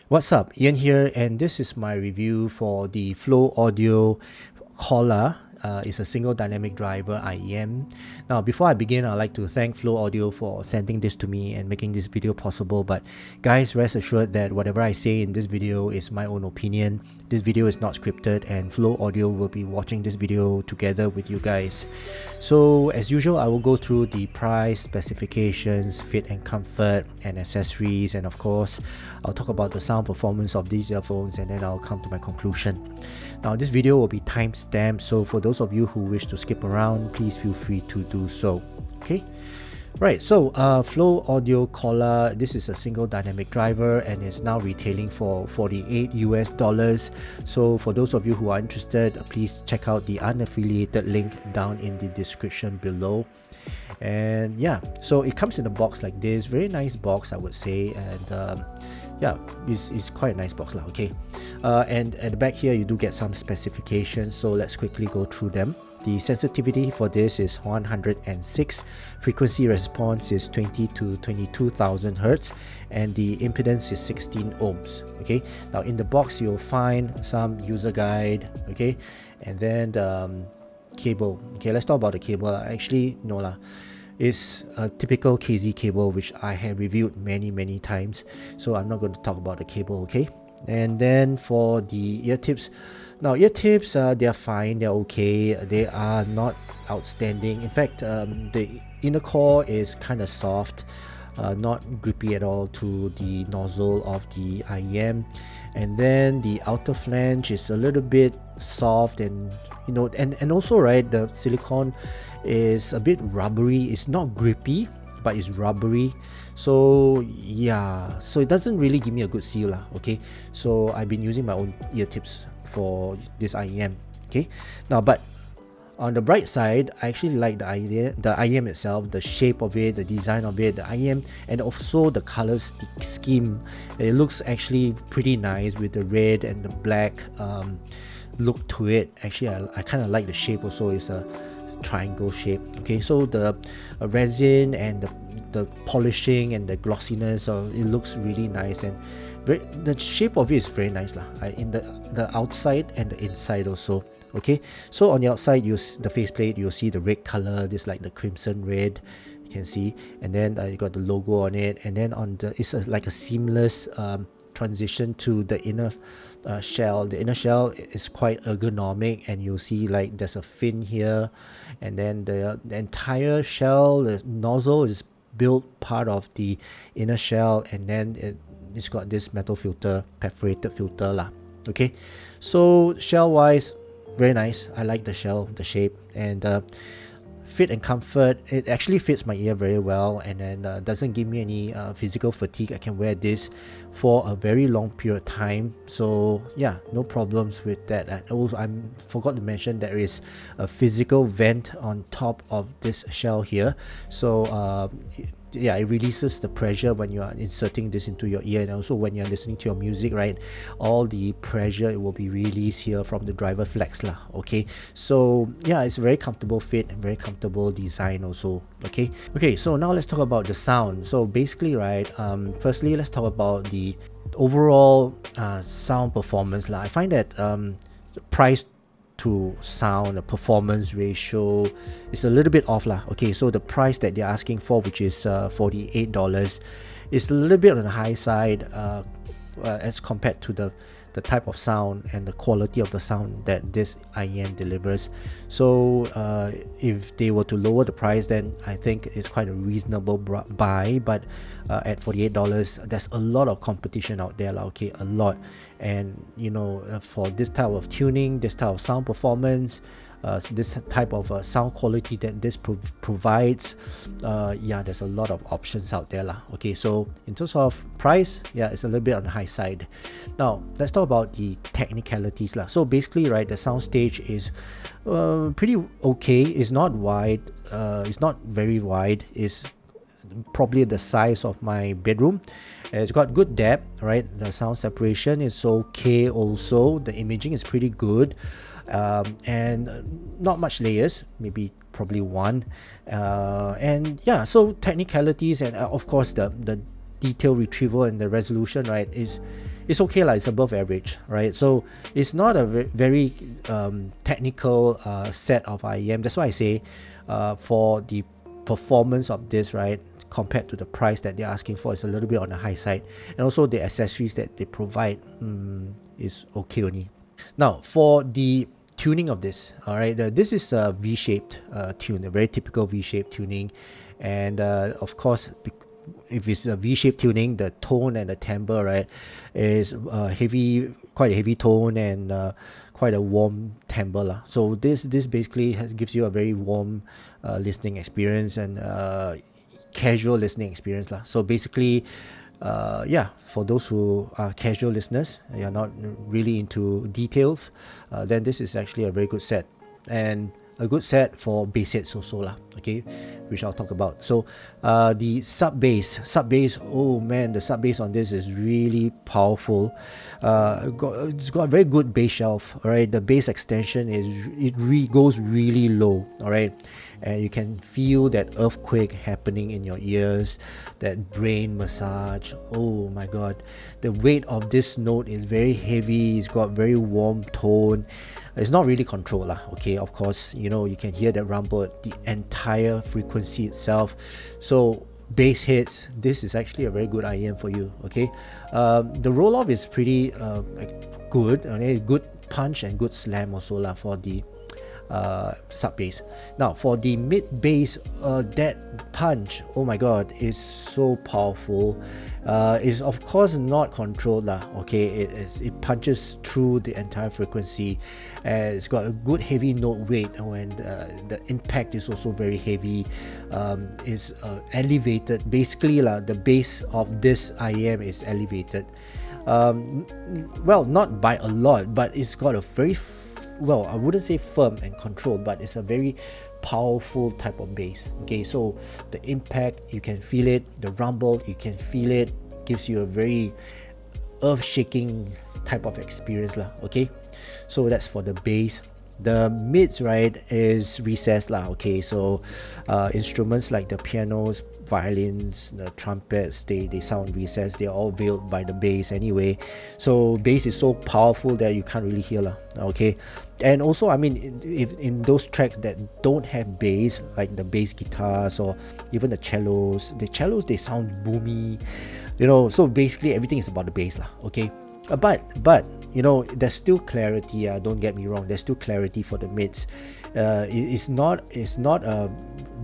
What's up? Ian here, and this is my review for the FloAudio Calla. It's a single dynamic driver IEM. Now, before I begin, I'd like to thank FloAudio for sending this to me and making this video possible. But guys, rest assured that whatever I say in this video is my own opinion. This video is not scripted, and FloAudio will be watching this video together with you guys. So, as usual, I will go through the price, specifications, fit and comfort, and accessories, and of course, I'll talk about the sound performance of these earphones, and then I'll come to my conclusion. Now, this video will be time-stamped, so for those of you who wish to skip around, please feel free to do so. Okay. Right, so FloAudio Calla, this is a single dynamic driver and is now retailing for $48 US. So for those of you who are interested, please check out the unaffiliated link down in the description below. And yeah, so it comes in a box like this, very nice box I would say, and yeah, it's quite a nice box lah. Okay, and at the back here you do get some specifications, so let's quickly go through them. The sensitivity for this is 106, frequency response is 20 to 22,000 Hertz, and the impedance is 16 ohms. Okay, now in the box you'll find some user guide, okay, and then the cable. Okay, let's talk about the cable. Actually, no lah. It's a typical KZ cable which I have reviewed many times, so I'm not going to talk about the cable. Okay, and then for the ear tips, now ear tips, they're fine, they're okay, they are not outstanding. In fact, the inner core is kind of soft, not grippy at all to the nozzle of the IEM, and then the outer flange is a little bit soft, and you know, and also right, the silicone is a bit rubbery. It's not grippy, but it's rubbery, so yeah, so it doesn't really give me a good seal lah. Okay, so I've been using my own ear tips for this IEM. Okay, now but on the bright side, I actually like the IEM itself, the shape of it, the design of it, the IEM, and also the color scheme. It looks actually pretty nice with the red and the black look to it. Actually, I kind of like the shape also. It's a triangle shape. Okay, so the resin and the polishing and the glossiness, it looks really nice, and the shape of it is very nice lah. In the outside and the inside also. Okay, so on the outside, the faceplate, you'll see the red color, this like the crimson red, you can see, and then you got the logo on it, and then on the like a seamless transition to the inner shell. The inner shell is quite ergonomic, and you'll see like there's a fin here, and then the entire shell, the nozzle is built part of the inner shell, and then it's got this metal filter, perforated filter lah. Okay, so shell wise, very nice. I like the shell, the shape, and fit and comfort, it actually fits my ear very well, and then doesn't give me any physical fatigue. I can wear this for a very long period of time, so yeah, no problems with that. And also, I forgot to mention there is a physical vent on top of this shell here, so yeah, it releases the pressure when you are inserting this into your ear, and also when you're listening to your music, right, all the pressure, it will be released here from the driver flex lah. Okay, so yeah, it's a very comfortable fit and very comfortable design also. Okay, so now let's talk about the sound. So basically, right, firstly, let's talk about the overall sound performance lah. I find that the price to sound, the performance ratio is a little bit off lah. Okay, so the price that they're asking for, which is $48, is a little bit on the high side as compared to the type of sound and the quality of the sound that this IEM delivers. So if they were to lower the price, then I think it's quite a reasonable buy, but at $48, there's a lot of competition out there, okay, a lot. And you know, for this type of tuning, this type of sound performance, this type of sound quality that this provides, yeah, there's a lot of options out there lah. Okay, so in terms of price, yeah, it's a little bit on the high side. Now let's talk about the technicalities lah. So basically, right, the sound stage is pretty okay. It's not wide, it's not very wide, it's probably the size of my bedroom. It's got good depth, right? The sound separation is okay also. The imaging is pretty good, and not much layers, maybe probably one, and yeah, so technicalities, and of course the detail retrieval and the resolution, right, is it's okay lah, it's above average, right? So it's not a very technical set of IEM. That's why I say for the performance of this, right, compared to the price that they're asking for, is a little bit on the high side. And also the accessories that they provide is okay only. Now for the tuning of this, all right, this is a V-shaped tune, a very typical V-shaped tuning. And of course, if it's a V-shaped tuning, the tone and the timbre, right, is quite a heavy tone and quite a warm timbre lah. So this basically gives you a very warm listening experience and casual listening experience lah. So basically, yeah, for those who are casual listeners, you're not really into details, then this is actually a very good set, and a good set for bass heads also lah, okay, which I'll talk about. So the sub bass, oh man, the sub bass on this is really powerful. It's got a very good bass shelf, all right. The bass extension goes really low, all right, and you can feel that earthquake happening in your ears, that brain massage. Oh my god, the weight of this note is very heavy. It's got very warm tone. It's not really controlled lah, okay. Of course, you know, you can hear that rumble, the entire frequency itself. So bass hits, this is actually a very good IEM for you, okay. The roll off is pretty good, okay, good punch and good slam also lah for the sub bass. Now for the mid bass, that punch, oh my god, is so powerful. Is of course not controlled lah, okay. It punches through the entire frequency. It's got a good heavy note weight, and the impact is also very heavy. Is elevated basically lah. The bass of this IEM is elevated, well, not by a lot, but it's got a very well, I wouldn't say firm and controlled, but it's a very powerful type of bass, okay. So the impact, you can feel it, the rumble, you can feel it, gives you a very earth-shaking type of experience lah, okay. So that's for the bass. The mids, right, is recessed lah, okay. So instruments like the pianos, violins, the trumpets, they sound recessed. They're all veiled by the bass anyway. So bass is so powerful that you can't really hear lah, okay. And also, I mean, if in those tracks that don't have bass, like the bass guitars or even the cellos, they sound boomy, you know. So basically everything is about the bass lah, okay. But you know, there's still clarity. Don't get me wrong. There's still clarity for the mids. It's not a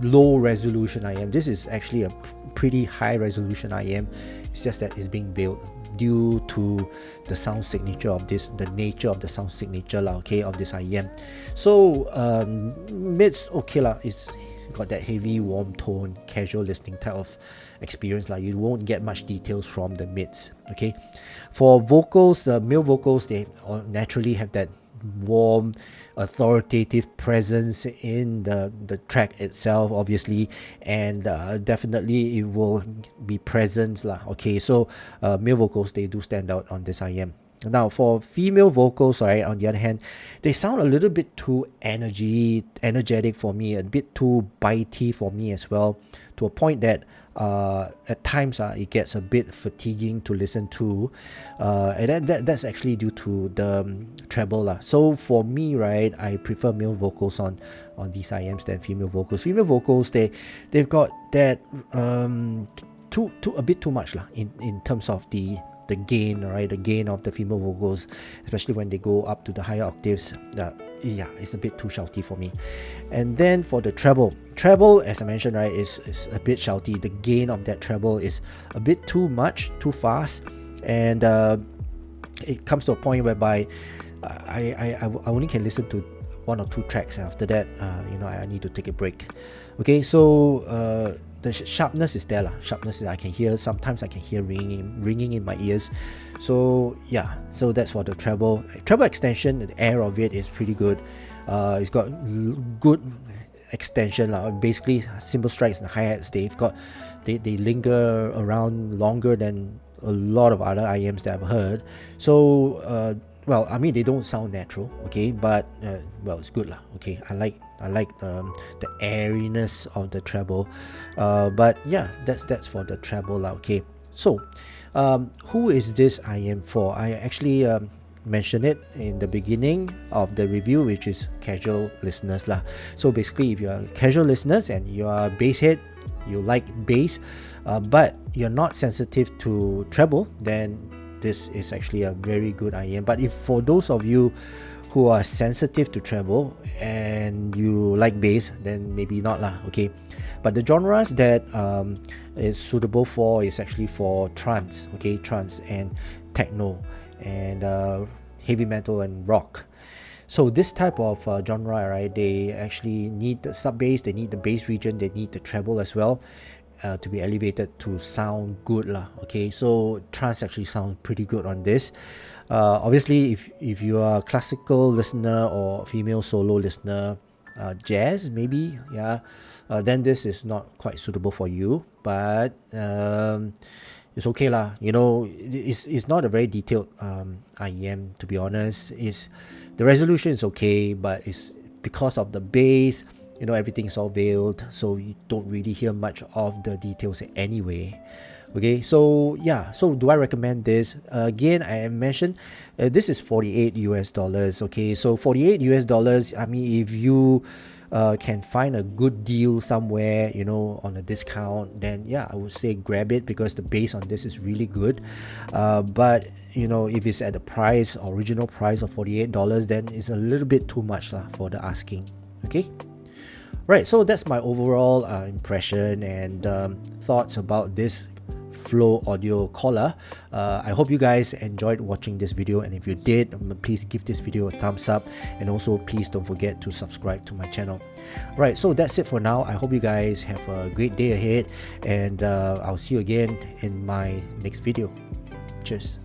low resolution IEM. This is actually a pretty high resolution IEM. It's just that it's being veiled due to the sound signature of this, the nature of the sound signature lah, okay, of this IEM. So mids, okay lah. It's got that heavy, warm tone, casual listening type of experience lah. You won't get much details from the mids, okay. For vocals, the male vocals, they naturally have that warm, authoritative presence in the track itself, obviously, and definitely it will be present lah, okay. So male vocals, they do stand out on this IEM. Now for female vocals, right, on the other hand, they sound a little bit too energetic for me, a bit too bitey for me as well, to a point that at times it gets a bit fatiguing to listen to, and that's actually due to the treble lah. So for me, right, I prefer male vocals on these IEMs than female vocals. Female vocals, they've got that a bit too much lah in terms of the gain, right? The gain of the female vocals, especially when they go up to the higher octaves. Yeah, it's a bit too shouty for me. And then for the treble, as I mentioned, right, is a bit shouty. The gain of that treble is a bit too much, too fast, and it comes to a point whereby I only can listen to one or two tracks, and after that, you know, I need to take a break. Okay, so the sharpness is there lah. Sharpness, I can hear, sometimes I can hear ringing in my ears. So yeah, so that's for the treble extension. The air of it is pretty good. It's got good extension lah. Basically, cymbal strikes and hi-hats, they linger around longer than a lot of other IEMs that I've heard. So well, I mean, they don't sound natural, okay, but well, it's good lah, okay. I like the airiness of the treble, but yeah, that's for the treble lah, okay. So Who is this IM for? I actually mentioned it in the beginning of the review, which is casual listeners lah. So basically, if you are casual listeners and you are bass head, you like bass, but you're not sensitive to treble, then this is actually a very good IM. But if for those of you who are sensitive to treble and you like bass, then maybe not lah. Okay, but the genres that is suitable for is actually for trance, okay, trance and techno and heavy metal and rock. So this type of genre, right, they actually need the sub bass, they need the bass region, they need the treble as well to be elevated to sound good lah. Okay, so trance actually sounds pretty good on this. Obviously, if you are a classical listener or female solo listener, jazz maybe, yeah, then this is not quite suitable for you. But it's okay lah. You know, it's not a very detailed IEM, to be honest. The resolution is okay, but it's because of the bass. You know, everything's all veiled, so you don't really hear much of the details anyway. Okay, so yeah, so do I recommend this? Again, I mentioned this is $48. Okay, so $48. I mean, if you can find a good deal somewhere, you know, on a discount, then yeah, I would say grab it, because the bass on this is really good. But you know, if it's at the original price of $48, then it's a little bit too much for the asking. Okay. Right, so that's my overall impression and thoughts about this FloAudio Calla. I hope you guys enjoyed watching this video, and if you did, please give this video a thumbs up, and also please don't forget to subscribe to my channel. Right, so that's it for now. I hope you guys have a great day ahead, and I'll see you again in my next video. Cheers.